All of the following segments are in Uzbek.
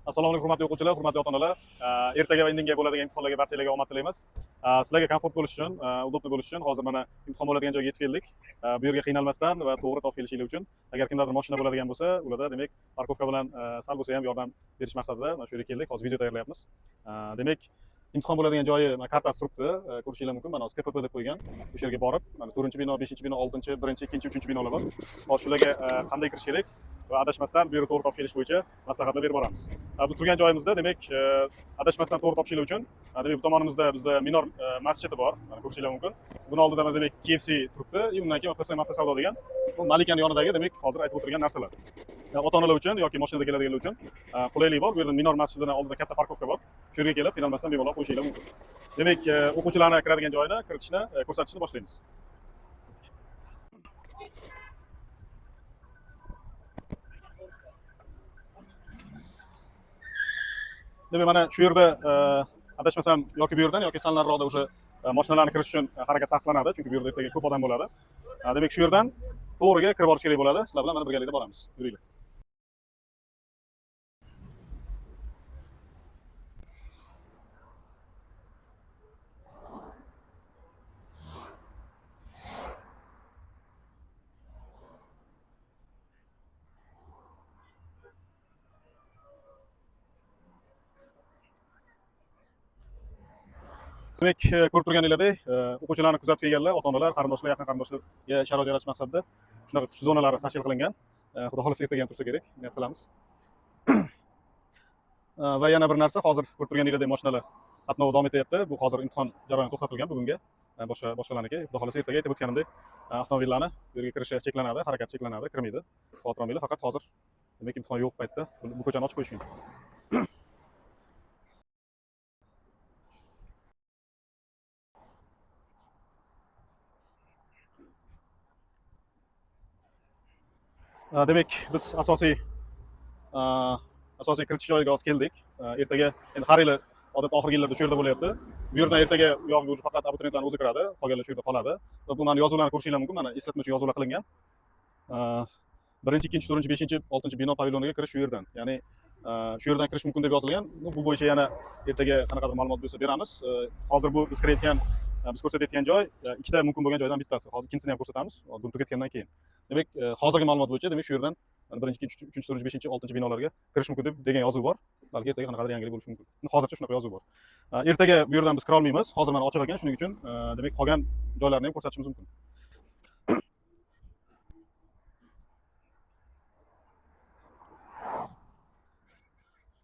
Assalomu alaykum hurmatli o'quvchilar, hurmatli ota-onalar. Ertaga va indinga bo'ladigan imtihonlarga barchalarga omad tilaymiz. Sizlarga komfort bo'lish uchun, udobniy bo'lish uchun hozir mana imtihon bo'ladigan joyga yetib keldik. Bu yerga qiynalmasdan va to'g'ri topib kelishinglar uchun agar kimlardir mashina bo'ladigan bo'lsa, ularda demak parkovka bilan sal bo'lsa ham yordam berish maqsadida mana shu yerga keldik. Hozir video tayyorlayapmiz. Demak, imtihon bo'ladigan joyi mana kartasi turibdi. Ko'rishinglar mumkin. Mana hozir KPP deb qo'ygan. O'sha yerga borib, mana 4-bino, 5-bino, 6-chi, 1-chi, 2-chi, 3-chi binolar bor. Hozir shularga qanday kirish kerak va adashmasdan bu yerga to'g'ri topib kelish bo'yicha maslahatlar berib boramiz. Bu turgan joyimizda demak adashmasdan to'g'ri topishinglar uchun demak bu tomonimizda bizda Minor masjidi bor. Mana ko'rishinglar mumkin. Buni oldida mana demak KFC turibdi. Undan keyin OTSM avtosavdo degan bu Malikani yonidagi demak hozir aytib o'tirgan narsalar. Ota-onalar uchun yoki mashinada keladiganlar uchun qulaylik bor. Bu yerda Minor masjidining oldida katta parkovka bor. Shu yerga kelib qiynalmasdan bemalol qo'yishinglar mumkin. Demak, o'quvchilarni kiradigan joyini kiritishni ko'rsatishni boshlaymiz. Demak, mana shu yerda adashmasam yoki bu yerdan yoki sal nariroqda o'sha mashinalarni kirish uchun harakat taqiqlanadi, chunki bu yerda ertaga ko'p odam bo'ladi. Demak, shu yerdan to'g'riga kirib borish kerak bo'ladi. Sizlar bilan mana birgalikda boramiz. Yuringlar. Demak, ko'rib turganingizdek, o'quvchilarni kuzatib kelganlar, ota-onalar, qarindoshlar, yaqin qarindoshlarga sharoit yaratish maqsadida shunaqa kuchli zonalar tashkil qilingan. Xudo xolasa ertaga ham tursa kerak, niyat qilamiz. Va yana bir narsa, hozir ko'rib turganingizdek mashinalar qatnovi davom etyapti. Bu hozir imtihon jarayoni to'xtatilgan bugunga. Boshqalarniki. Xudo xolasa ertaga aytib o'tganimdek, avtomobillarni bu yerga kirishi cheklanadi, harakat cheklanadi, kirmaydi. Xavotir olmanglar, faqat hozir demak imtihon yo'q paytda bu ko'chani ochib qo'yish mumkin. Demak, biz asosiy kiritish joyiga hozir keldik. Ertaga endi har yili odatda oxirgi yillarda shu yerda bo'lyapti. Bu yerdan ertaga u yog'iga faqat abituriyentlarning o'zi kiradi, qolganlar shu yerda qoladi. Va bu mana yozuvlarni ko'rishinglar mumkin. Mana eslatuvchi yozuvlar qilingan. 1-chi, 2-chi, 4-chi, 5-chi, 6-chi bino pavilyoniga kirish shu yerdan. Ya'ni shu yerdan kirish mumkin deb yozilgan. Bu bo'yicha yana ertaga qanaqadir ma'lumot bo'lsa beramiz. Hozir bu biz kirayotgan biz ko'rsatayotgan joy ikkita mumkin bo'lgan joydan bittasi. Hozir ikkinchisini ham ko'rsatamiz. Buni tugatgandan keyin. Demak, hozirgi ma'lumot bo'yicha demak shu yerdan 1-chi, 2-chi, 3-chi, 4-chi, 5-chi, 6-chi binolarga kirish mumkin degan yozuv bor. Balki ertaga qanaqadir yangilik bo'lishi mumkin. Hozircha shunaqa yozuv bor. Ertaga bu yerdan biz kira olmaymiz. Hozir mana ochiq ekan, shuning uchun demak qolgan joylarni ham ko'rsatishimiz mumkin.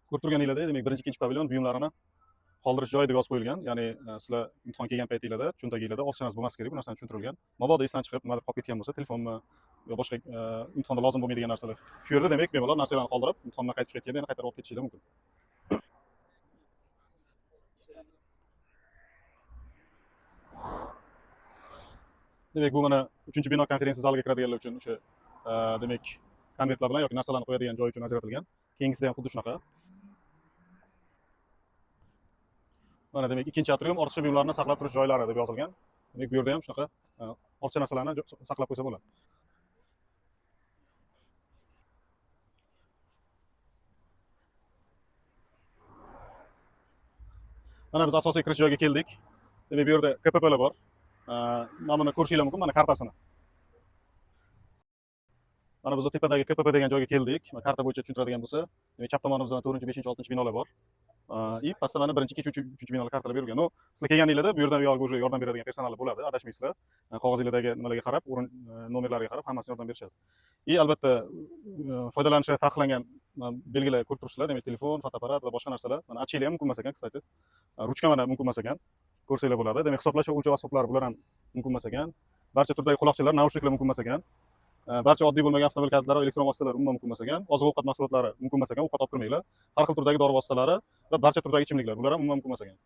Ko'rib turganingizdek, demak 1-chi, 2-chi pavilyon buyumlarini qoldirish joyi deb yozib qo'yilgan. Ya'ni sizlar imtihon kelgan paytingizda, cho'ntagingizda oqchangiz bo'lmasi kerak. Bu narsani tushuntirilgan. Mabodo esdan chiqib, nimadir qolib ketgan bo'lsa, telefonmi yo boshqa imtihonda lozim bo'lmaydigan narsalar. Shu yerda demak bemalol narsalarni qoldirib, imtihondan qaytib chiqayotganda yana qaytarib olib ketishinglar mumkin. Demak, bu mana 3-chi bino konferensiya zaliga kiradiganlar uchun o'sha demak konvertlar bilan yoki narsalarni qo'yadigan joy uchun ajratilgan. Keyingisida ham xuddi shunaqa. Mana demak ikkinchi atrium ortiqcha buyumlarni saqlab turish joylari deb yozilgan. Demak, bu yerda ham shunaqa ortiqcha narsalarni saqlab qo'ysa bo'ladi. Mana biz asosiy kirish joyiga keldik. Demak, bu yerda KPPlar bor. Mana buni ko'rishinglar mumkin, mana kartasini. Mana biz tepadagi KPP degan joyga keldik. Karta bo'yicha tushuntiradigan bo'lsa, demak chap tomonimizda 4-chi, 5-chi, 6-chi binolar bor. Pastda mana 1-chi, 2-chi, 3-chi binolar kartalar berilgan. No, sizlar kelganingizda bu yerdan u yoqqa o'sha yordam beradigan personallar bo'ladi, adashmaysizlar. Qog'ozinglardagi nimalarga qarab, o'rin nomerlariga qarab hammasini yordam berishadi. Albatta foydalanishga taqiqlangan belgilar ko'rib turibsizlar, demak telefon, fotoapparat va boshqa narsalar. Mana ocheylar ham mumkin emas ekan, kstati. Ruchka mana mumkin emas ekan. Ko'rsanglar bo'ladi. Demak, hisoblash va o'lchash asboblari bular ham mumkin emas ekan. Barcha turdagi quloqchinlar, naushniklar mumkin emas ekan. Barcha oddiy bo'lmagan avtomobil kalitlari va elektron vositalar umuman mumkin emas ekan. Oziq-ovqat mahsulotlari mumkin emas ekan, ovqat olib kirmanglar. Har xil turdagi dori vositalari va barcha turdagi ichimliklar, bular ham umuman mumkin emas ekan.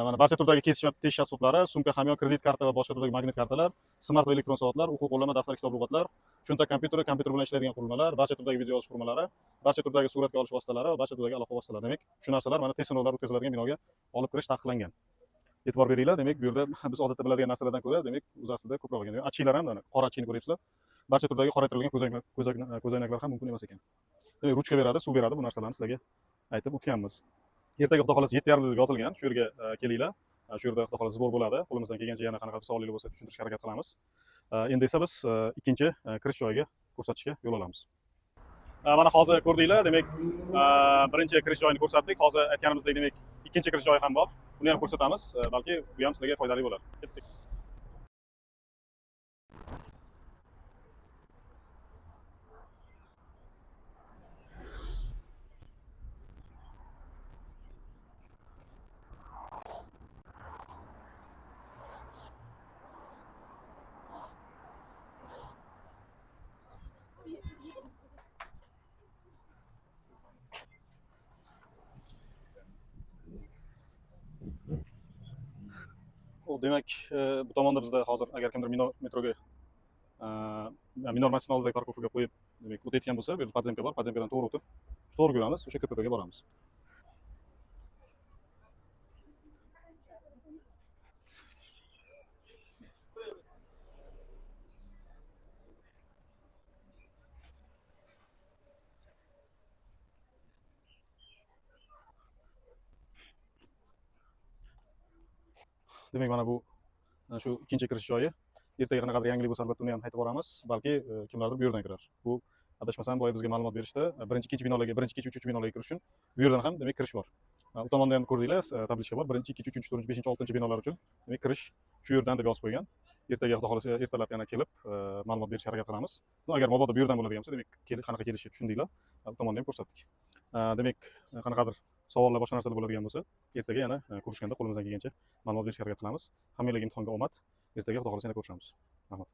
Mana barcha turdagi kesish va tekish asboblari, sumka, hamyon, kredit karta va boshqa turdagi magnet kartalar, smart va elektron soatlar, o'quv qo'llanma, daftar, kitob, lug'atlar, cho'ntak kompyuteri, kompyuter bilan ishlaydigan qurilmalar, barcha turdagi video yozish qurilmalari, barcha turdagi suratga olish vositalari va barcha turdagi aloqa vositalari. Demak, shu narsalar mana test sinovlari o'tkaziladigan binoga olib kirish taqiqlangan. E'tibor beringlar. Demak, bu yerda biz odatda biladigan narsalardan ko'ra, demak, o'z aslida ko'proq bo'lgan. Achiylar ham mana qora achiyni ko'ryapsizlar. Barcha turdagi qoraytirilgan ko'zoynaklar ham mumkin emas ekan. Demak, ruchka beradi, suv beradi, bu narsalarni sizlarga aytib o'tganmiz. Ertaga xudo xohlasa 7:30 deb yozilgan. Shu yerga kelinglar. Shu yerda xudo xohlasa zbor bo'ladi. Qo'limizdan kelgancha yana qanaqa savolinglar bo'lsa tushuntirishga harakat qilamiz. Endi esa biz ikkinchi kirish joyiga ko'rsatishga yo'l olamiz. Mana hozir ko'rdinglar, demak, birinchi kirish joyini ko'rsatdik. Hozir aytganimizdek, demak, ikkinchi kirish joyi ham bor. Buni ham ko'rsatamiz. Balki bu ham sizlarga foydali bo'lar. Ketdik. Demak, bu tomonda bizda hozir agar kimdir metroga Minor masjidini oldidagi parkovkaga qo'yib, demak, o'tayotgan bo'lsa, bu yerda podzemka bor. Podzemkadan to'g'ri o'tib, to'g'ri yuramiz, o'sha KPPga boramiz. Demak, mana bu shu ikkinchi kirish joyi. Ertaga qanaqadir yangilik bo'lsa, albatta uni ham aytib boramiz. Balki kimlardir bu yerdan kirar. Bu adashmasam boya bizga ma'lumot berishdi. Birinchi, ikkinchi binolarga, birinchi, ikkinchi, uchinchi binolarga kirish uchun bu yerdan ham demak kirish bor. U tomonda ham ko'rdinglar, tablичка bor. Birinchi, ikkinchi, uchinchi, to'rtinchi, beshinchi, oltinchi binolar uchun demak kirish shu yerdan deb yozib qo'ygan. Ertaga xudo xohlasa ertalab yana kelib ma'lumot berishga harakat qilamiz. Agar mabodo bu yerdan bo'ladigan bo'lsa, demak qanaqa kelishni tushundinglar. Bu tomonda ham ko'rsatdik. Demak, qanaqadir savollar, boshqa narsalar bo'ladigan bo'lsa, ertaga yana ko'rishganda qo'limizdan kelgancha ma'lumot berishga harakat qilamiz. Hammanglarga imtihonga omad. Ertaga xudo xohlasa yana ko'rishamiz. Rahmat.